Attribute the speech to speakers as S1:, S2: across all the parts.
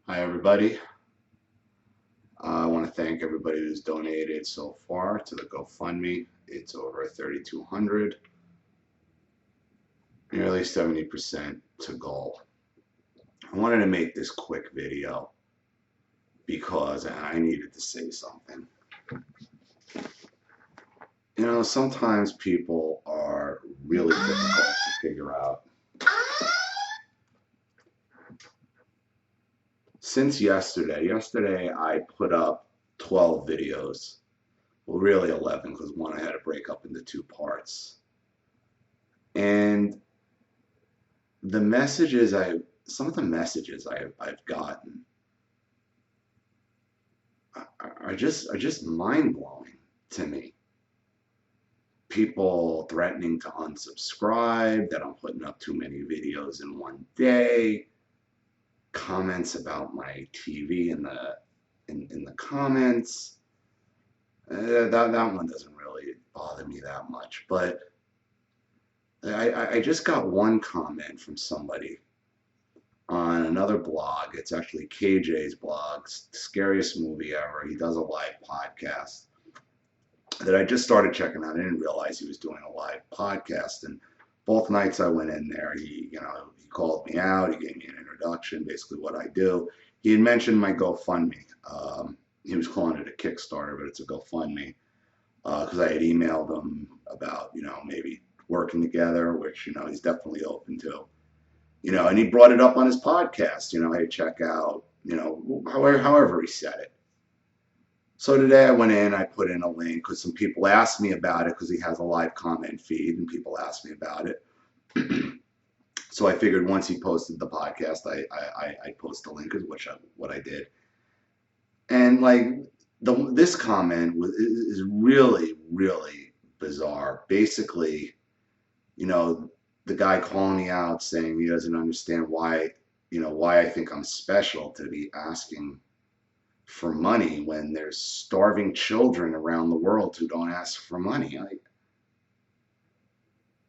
S1: Hi everybody. I want to thank everybody who's donated so far to the GoFundMe. It's over 3,200, nearly 70% to goal. I wanted to make this quick video because I needed to say something. Sometimes people are really difficult to figure out. Since yesterday I put up 12 videos. Well, really 11 because one I had to break up into two parts. And some of the messages I've gotten are just mind blowing to me. People threatening to unsubscribe, that I'm putting up too many videos in one day, comments about my TV in the comments. That one doesn't really bother me that much, but I just got one comment from somebody on another blog. It's actually KJ's blog, Scariest Movie Ever. He does a live podcast that I just started checking out. I didn't realize he was doing a live podcast. And both nights I went in there, he called me out. He gave me an introduction, basically what I do. He had mentioned my GoFundMe. He was calling it a Kickstarter, but it's a GoFundMe because I had emailed him about, maybe working together, which, he's definitely open to. And he brought it up on his podcast, hey, check out, however he said it. So today I went in, I put in a link because some people asked me about it because he has a live comment feed and people asked me about it. So I figured once he posted the podcast, I'd post the link, what I did. And this comment is really, really bizarre. Basically, the guy calling me out saying he doesn't understand why I think I'm special to be asking for money when there's starving children around the world who don't ask for money.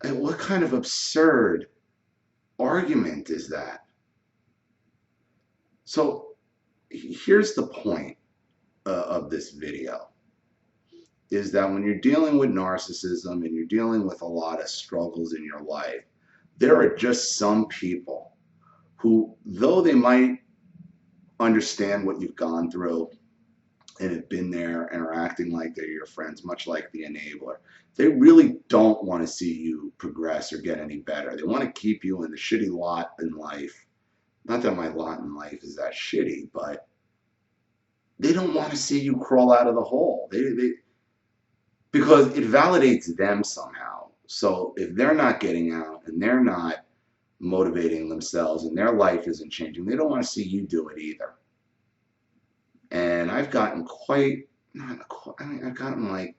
S1: What kind of absurd argument is that? So here's the point of this video, is that when you're dealing with narcissism and you're dealing with a lot of struggles in your life, there are just some people who, though they might understand what you've gone through and have been there and are acting like they're your friends, much like the enabler, they really don't want to see you progress or get any better. They want to keep you in the shitty lot in life. Not that my lot in life is that shitty, but they don't want to see you crawl out of the hole. Because it validates them somehow. So if they're not getting out and they're not motivating themselves and their life isn't changing, they don't want to see you do it either. And I've gotten I've gotten like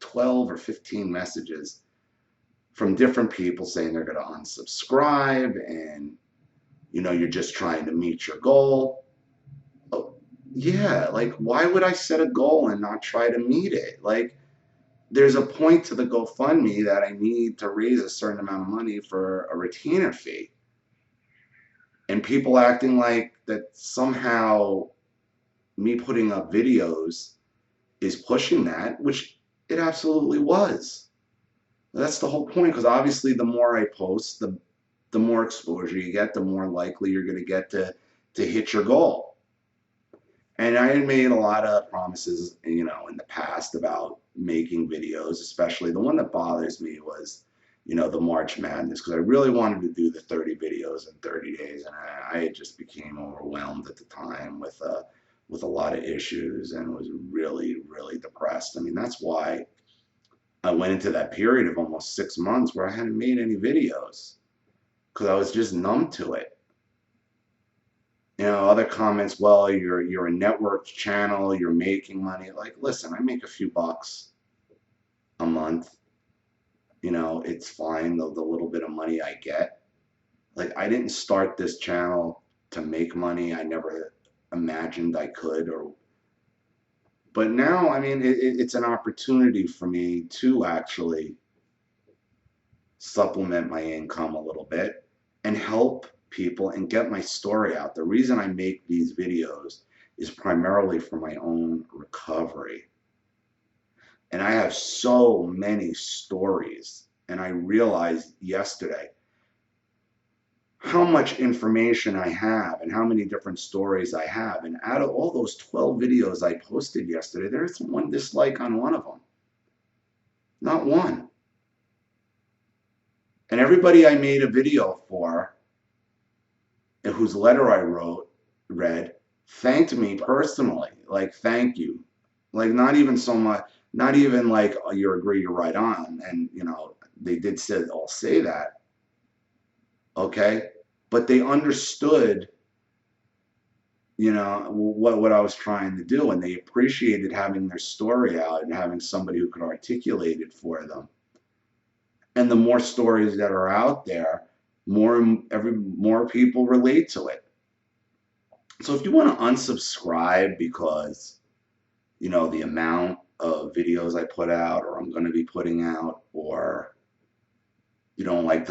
S1: 12 or 15 messages from different people saying they're going to unsubscribe and, you're just trying to meet your goal. Oh, yeah, why would I set a goal and not try to meet it? There's a point to the GoFundMe that I need to raise a certain amount of money for a retainer fee. And people acting like that somehow me putting up videos is pushing that, which it absolutely was. That's the whole point, because obviously the more I post, the more exposure you get, the more likely you're going to get to hit your goal. And I had made a lot of promises, in the past about making videos, especially the one that bothers me was, the March Madness, because I really wanted to do the 30 videos in 30 days. And I just became overwhelmed at the time with a lot of issues and was really, really depressed. I mean, that's why I went into that period of almost 6 months where I hadn't made any videos because I was just numb to it. Other comments, well, you're a networked channel, you're making money. Listen, I make a few bucks a month. It's fine, the little bit of money I get. I didn't start this channel to make money. I never imagined I could. But now, I mean, it's an opportunity for me to actually supplement my income a little bit and help people and get my story out. The reason I make these videos is primarily for my own recovery. And I have so many stories. And I realized yesterday how much information I have and how many different stories I have. And out of all those 12 videos I posted yesterday, there's one dislike on one of them. Not one. And everybody I made a video for, and whose letter I read, thanked me personally. Like, thank you. Like, not even so much, not even like, oh, you agree, you're right on. And, you know, they did all say that. Okay. But they understood, you know, what I was trying to do. And they appreciated having their story out and having somebody who could articulate it for them. And the more stories that are out there, more people relate to it. So if you want to unsubscribe because, you know, the amount of videos I put out or I'm going to be putting out, or you don't like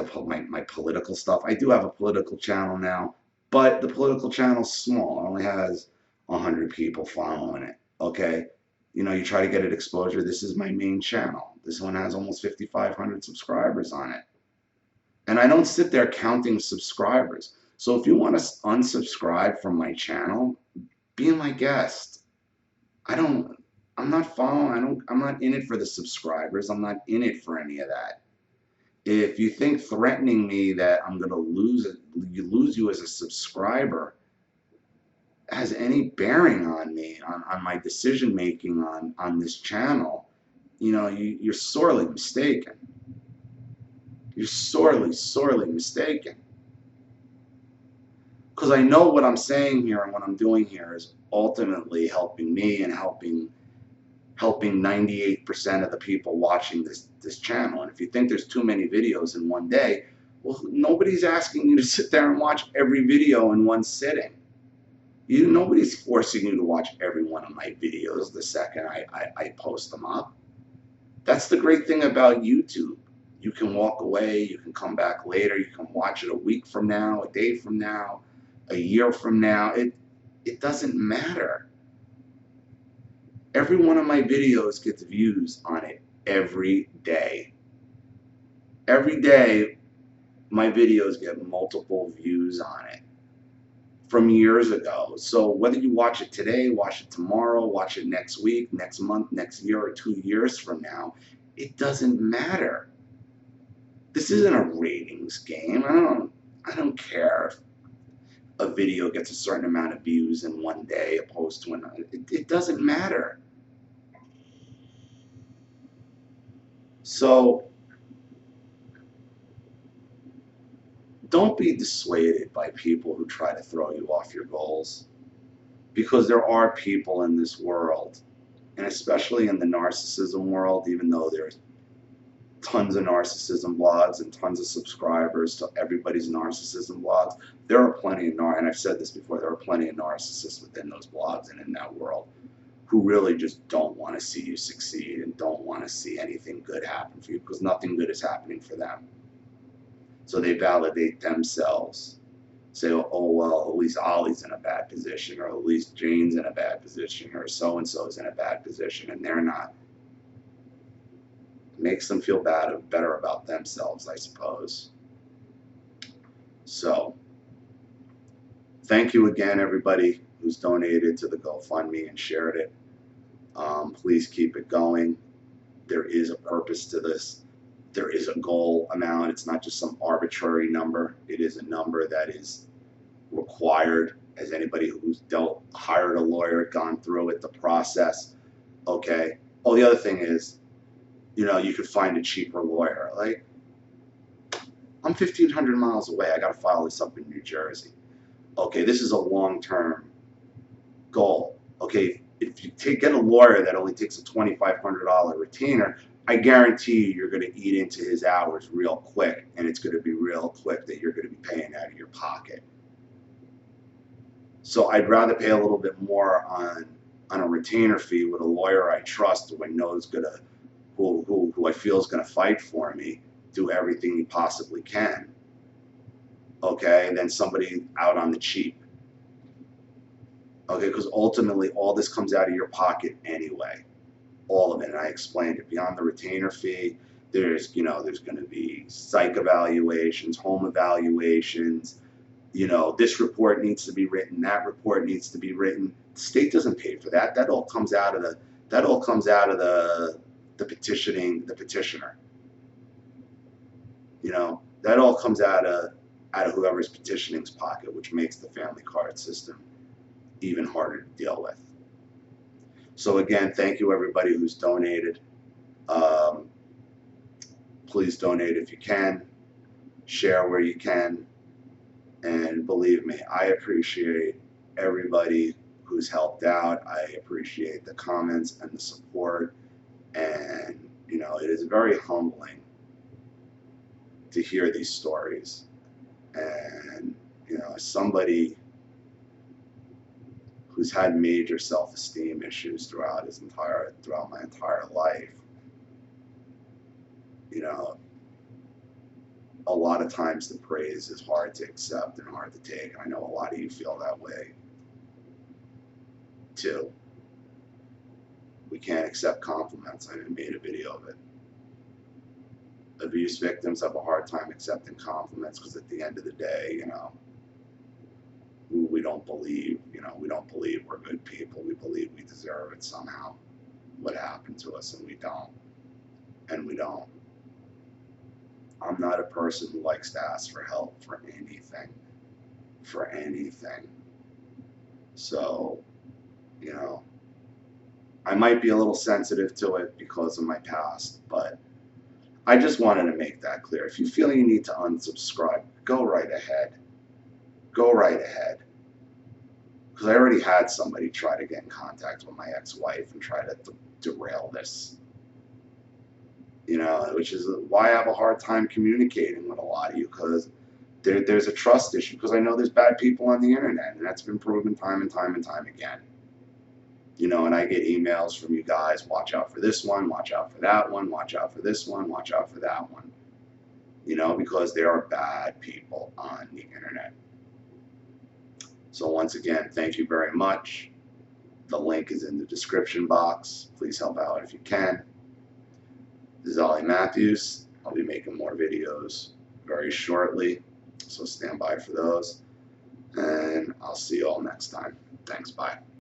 S1: my political stuff. I do have a political channel now, but the political channel's small. It only has 100 people following it, okay? You know, you try to get it exposure. This is my main channel. This one has almost 5,500 subscribers on it. And I don't sit there counting subscribers. So if you want to unsubscribe from my channel, be my guest. I'm not following, I'm not in it for the subscribers. I'm not in it for any of that. If you think threatening me that I'm going to lose you as a subscriber has any bearing on me, on my decision making on this channel, you know, you're sorely mistaken. You're sorely, sorely mistaken. Because I know what I'm saying here and what I'm doing here is ultimately helping me and helping 98% of the people watching this channel. And if you think there's too many videos in one day, well, nobody's asking you to sit there and watch every video in one sitting. Nobody's forcing you to watch every one of my videos the second I post them up. That's the great thing about YouTube. You can walk away, you can come back later, you can watch it a week from now, a day from now, a year from now. It doesn't matter. Every one of my videos gets views on it every day. Every day, my videos get multiple views on it from years ago. So whether you watch it today, watch it tomorrow, watch it next week, next month, next year, or 2 years from now, it doesn't matter. This isn't a ratings game. I don't care if a video gets a certain amount of views in one day opposed to another. It doesn't matter. So don't be dissuaded by people who try to throw you off your goals, because there are people in this world, and especially in the narcissism world, even though there's tons of narcissism blogs and tons of subscribers to everybody's narcissism blogs, there are plenty of and I've said this before, there are plenty of narcissists within those blogs and in that world who really just don't want to see you succeed and don't want to see anything good happen for you, because nothing good is happening for them. So they validate themselves. Say, oh, well, at least Ollie's in a bad position, or at least Jane's in a bad position, or so-and-so's in a bad position, and they're not. It makes them feel better about themselves, I suppose. So, thank you again, everybody who's donated to the GoFundMe and shared it. Please keep it going. There is a purpose to this. There is a goal amount. It's not just some arbitrary number. It is a number that is required, as anybody who's hired a lawyer, gone through it, the process. Okay. Oh, the other thing is, you know, you could find a cheaper lawyer. Like, I'm 1,500 miles away. I got to file this up in New Jersey. Okay, this is a long-term goal. Okay, if you get a lawyer that only takes a $2,500 retainer, I guarantee you're going to eat into his hours real quick, and it's going to be real quick that you're going to be paying out of your pocket. So I'd rather pay a little bit more on a retainer fee with a lawyer I trust, who I know is going to, who I feel is going to fight for me, do everything he possibly can. okay, than somebody out on the cheap. Okay, because ultimately all this comes out of your pocket anyway. All of it. And I explained it. Beyond the retainer fee, there's going to be psych evaluations, home evaluations. This report needs to be written, that report needs to be written. The state doesn't pay for that. That all comes out of the petitioner. That all comes out of whoever's petitioning's pocket, which makes the family card system even harder to deal with. So again, thank you everybody who's donated. Please donate if you can. Share where you can. And believe me, I appreciate everybody who's helped out. I appreciate the comments and the support. And, it is very humbling to hear these stories. And, as somebody who's had major self-esteem issues throughout my entire life, a lot of times the praise is hard to accept and hard to take. And I know a lot of you feel that way too. We can't accept compliments. I made a video of it. Abuse victims have a hard time accepting compliments because at the end of the day, we don't believe, we're good people. We believe we deserve it somehow, what happened to us, and we don't. I'm not a person who likes to ask for help for anything. So, I might be a little sensitive to it because of my past, but I just wanted to make that clear. If you feel you need to unsubscribe, go right ahead. Because I already had somebody try to get in contact with my ex-wife and try to derail this. Which is why I have a hard time communicating with a lot of you, because there's a trust issue, because I know there's bad people on the internet, and that's been proven time and time again. And I get emails from you guys, watch out for this one, watch out for that one, watch out for this one, watch out for that one. Because there are bad people on the internet. So once again, thank you very much. The link is in the description box. Please help out if you can. This is Ollie Matthews. I'll be making more videos very shortly, so stand by for those. And I'll see you all next time. Thanks, bye.